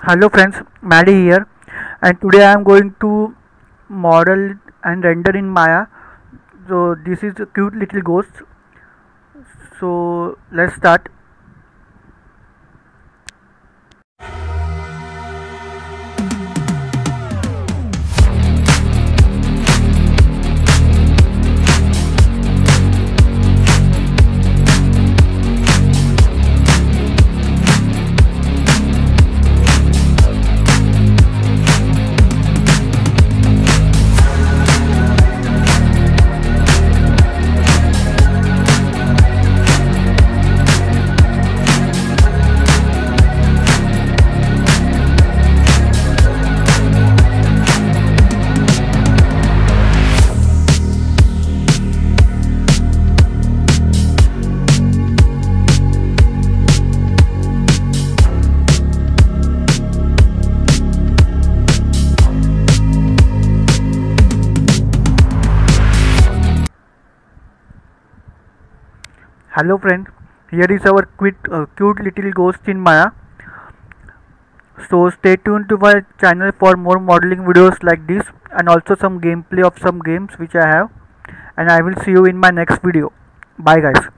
Hello friends, Maddie here, and today I am going to model and render in Maya. So this is a cute little ghost. So let's start. Hello friend, here is our cute little ghost in Maya. So stay tuned to my channel for more modeling videos like this and also some gameplay of some games which I have, and I will see you in my next video. Bye guys.